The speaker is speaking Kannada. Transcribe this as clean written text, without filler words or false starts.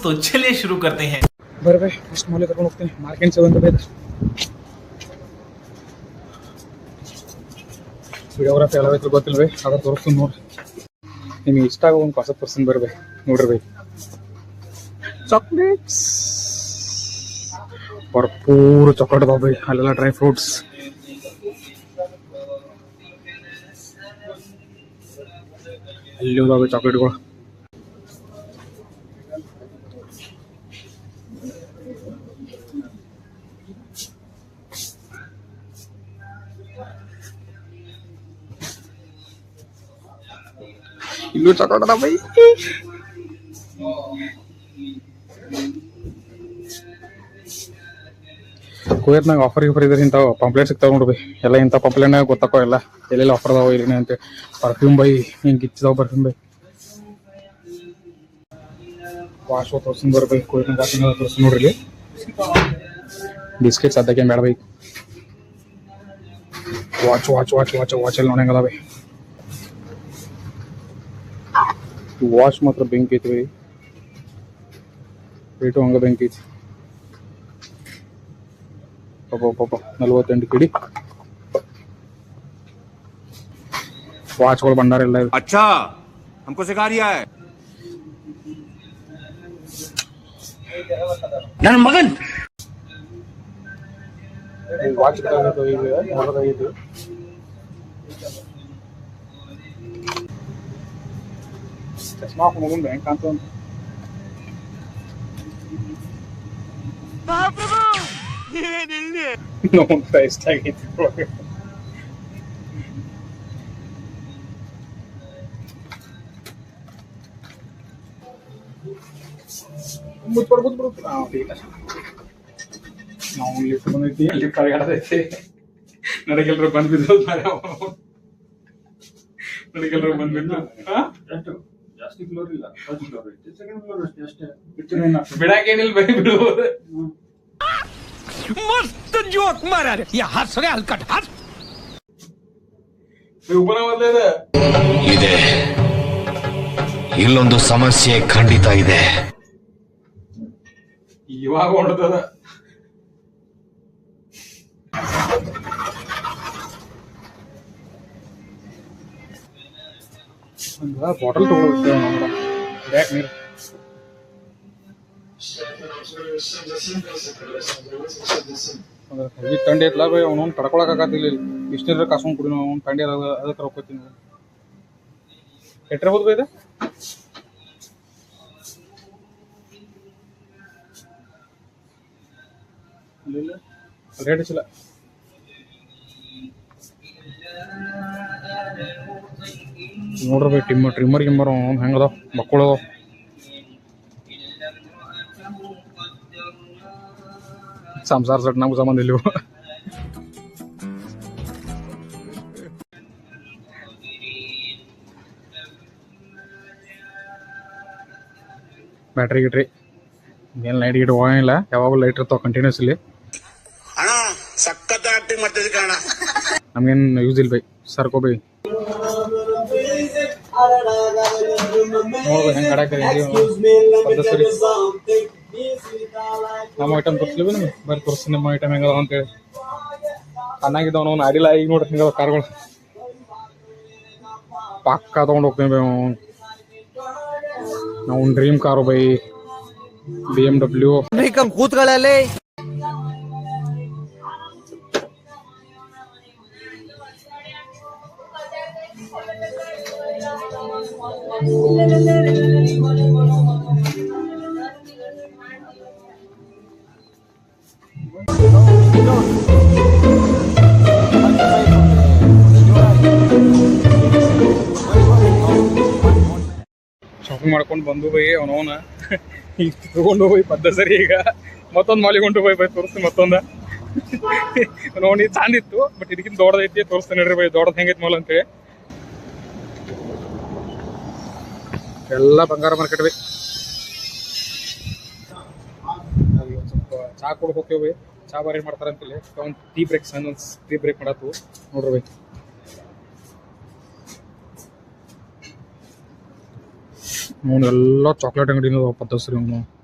तो चलिए शुरू करते हैं. बरं बाई ಫಸ್ಟ್ ಮಾಲೆ ಕರ್ಕೊಂಡು ಹೋಗ್ತೀನಿ ಮಾರ್ಕೆಟ್ ಚಲೋ ಅಂತ ಬೇಡ ವಿಡಿಯೋಗ್ರಾಫಿ ಎಲ್ಲ ಐತ್ರ ಗೊತ್ತಿಲ್ಲ ಬೈ ಅದ್ರ ತೋರಿಸ್ತೀನಿ ನೋಡ್ರಿ ನಿಮ್ಗೆ ಇಷ್ಟ ಆಗೋ ಒಂದು ಹೊಸ ಪರ್ಸನ್ ಬರ್ಬೇ ನೋಡ್ರಿ ಬೈ ಚಾಕ್ಲೇಟ್ಸ್ ಭರ್ಪೂರ ಚಾಕ್ಲೇಟ್ ಅದಾವ ಬೈ ಅಲ್ಲೆಲ್ಲ ಡ್ರೈ ಫ್ರೂಟ್ಸ್ ಅಲ್ಲಿ ಅದಾವ ಚಾಕ್ಲೇಟ್ಗಳು ಇಲ್ಲೂ ಚಾಕ್ಲೇಟ್ ಅದ ಬೈ ಕುವೈತ್ನಾಗ ಆಫರ್ ಇದ್ರೆ ಇಂಥವು ಪಂಪ್ಲೇಟ್ ಸಿಗ್ತಾವ ನೋಡ್ರಿ ಎಲ್ಲ ಇಂಥ ಪಂಪ್ಲೇಟ್ನಾಗ ಗೊತ್ತಾಕೋ ಎಲ್ಲ ಎಲ್ಲೆಲ್ಲ ಆಫರ್ ಅದಾವ ಇಲ್ಲಿ ಅಂತ ಪರ್ಫ್ಯೂಮ್ ಬೈ ಹಿಂಗೆ ಇಚ್ಚಿದಾವ ಪರ್ಫ್ಯೂಮ್ ಬೈ ವಾಶ್ ತೋರ್ಸಿನ ಬರ್ಬೈ ಕುವೈತ್ನಾಗ ವಾಷಿಂಗ್ ತೋರ್ಸಿ ನೋಡ್ರಿ ಬಿಸ್ಕೆಟ್ಸ್ ಅದಕ್ಕೆ ಬೇಡ ಬೈ ವಾಚ್ ವಾಚ್ ವಾಚ್ ವಾಚ್ ವಾಚಲ್ಲಿ ನೋಡಂಗದ ಬೈ ವಾಶ್ ಮಾತ್ರ ಬೆಂಕಿ ಐತಿ ಬೈ ರೇಟು ಹಂಗ ಬೆಂಕಿ ಐತಿ ಪಾಪ 48 ಕಿಡಿ ವಾಚ್ಗಳು ಭಂಡಾರ ಎಲ್ಲ ಇದೆ अच्छा हमको सिखा रिया है ನನ್ನ ಮಗನ್ ವಾಚ್ ಹೊರದಾಗಿತ್ತು ಚಸ್ಮಾ ಹಾಕೊಂಡು ಬ್ಯಾಂಕ್ ಅಂತ ನೋಡ್ತಾ ಇಷ್ಟ ಆಗೈತಿ ನಾವು ಲಿಫ್ಟ್ ಬಂದೈತಿ ಲಿಫ್ಟ್ ಅಡಗಾಡದೈತಿ ನನಗೆಲ್ಲರೂ ಬಂದ್ಬಿದ್ದು ನನಗೆಲ್ಲರೂ ಬಂದ್ಬಿದ್ದು ಜಾಸ್ತಿ ಫ್ಲೋರ್ ಇಲ್ಲ ಫಸ್ಟ್ ಫ್ಲೋರ್ ಐತಿ ಸೆಕೆಂಡ್ ಫ್ಲೋರ್ ಅಷ್ಟೇ ಅಷ್ಟೇ ಬಿಡಾಕೇನಿಲ್ಲ ಬೈ ಬಿಡು मस्त जोक मारा रे या हंस रे हलकट हंस ಇದೆ ಇಲ್ಲೊಂದು ಸಮಸ್ಯೆ ಖಂಡಿತ ಇದೆ ಇವಾಗ ಹೊಡ್ತದ ಬಾಟಲ್ ತಗೊಳ್ತೇವೆ ಯಾಕೆ ನೀರು ಹೆವಿ ಥಂಡಿ ಐತ್ಲ ಬೈ ಅವನವ್ನು ತಡ್ಕೊಳಕಾಗತ್ತಿಲ್ಲ ಬಿಸಿನೀರ ಕಾಸ್ಕೊಂಡು ಕುಡಿ ಅವ್ನು ಥಂಡಿ ಅದಕ್ಕೆ ರೊಕ್ಕೋತೀನಿ ಎಟ್ಟಿರ್ಬೋದು ಬೈ ಇದು ರೇಟ್ ಹೆಚ್ಚಿಲ್ಲ ನೋಡ್ರಿ ಬೈ ಟ್ರಿಮ್ಮರ್ ಗಿಮ್ಮರ್ ಅವ್ನು ಹೆಂಗದ ಮಕ್ಕಳು ಸಂಸಾರ ಸಟ್ ನಮ್ಗೆ ಸಂಬಂಧ ಇಲ್ಲ ಬ್ಯಾಟ್ರಿ ಗಿಟ್ರಿ ಏನು ಲೈಟ್ ಗಿಟ್ ಹೋಗಂಗಿಲ್ಲ ಯಾವಾಗಲೂ ಲೈಟ್ ಇರ್ತಾವ ಕಂಟಿನ್ಯೂಸ್ಲಿ ನಮ್ಗೇನು ಯೂಸ್ ಇಲ್ಲ ಬೈ ಸರ್ಕೋ ಬೈ ನೋಡ್ಬೈ ಹೆಂಗೆ ಆಡಾಕರಿ ಸರಿ ನಮ್ಮ ಐಟಮ್ ತೋರಿಸ್ಲಿ ಬೈ ನಿಮ್ಗೆ ಬರೀ ತೋರಿಸಿ ನಮ್ಮ ಐಟಮ್ ಹೆಂಗದ ಅಂತೇಳಿ ಚೆನ್ನಾಗಿದ್ದಾವ ನಾವು ಆಡಿಲ್ಲ ಈಗ ನೋಡ್ರಿ ಹಿಂಗದ ಕಾರ್ಗಳು ಪಕ್ಕ ತೊಗೊಂಡು ಹೋಗ್ತೀನಿ ಬೈ ನಾವು ಡ್ರೀಮ್ ಕಾರು ಬೈ BMW ಕೂತ್ಗಳಲ್ಲಿ ಶಾಪಿಂಗ್ ಮಾಡ್ಕೊಂಡು ಬಂದು ಬೈ ಅವನವನ ಈಗ ತಗೊಂಡು ಹೋಗಿ ಪದ್ದ ಸರಿ ಈಗ ಮತ್ತೊಂದು ಮಾಲಿಗೆ ಹೊಂಟು ಬೈ ತೋರಿಸ್ತೀನಿ ಮತ್ತೊಂದ ನೋಡಿ ಚಂದಿತ್ತು ಬಟ್ ಇದಕ್ಕಿಂತ ದೊಡ್ಡದೈತಿ ತೋರಿಸ್ತೀನಿ ನೋಡ್ರಿ ಬೈ ದೊಡ್ಡದು ಹೆಂಗೈತಿ ಮಾಲ್ ಅಂತೇಳಿ ಎಲ್ಲ ಬಂಗಾರ ಮಾರ್ಕೆಟ್ ಬೈ ಸ್ವಲ್ಪ ಚಾ ಕೊಡ್ ಹೋಗ್ತೇವೆ ಬೈ ಚಾ ಬಾರಿ ಮಾಡ್ತಾರ ಅಂತೇಳಿ ಒಂದು ಟೀ ಬ್ರೇಕ್ ಸಣ್ಣ ಟೀ ಬ್ರೇಕ್ ಮಾಡತ್ತು ನೋಡ್ರಿ ಬೈ ಎಲ್ಲ ಚಾಕ್ಲೇಟ್ ಅಂಗಡಿ ಪದ್ಧತಿ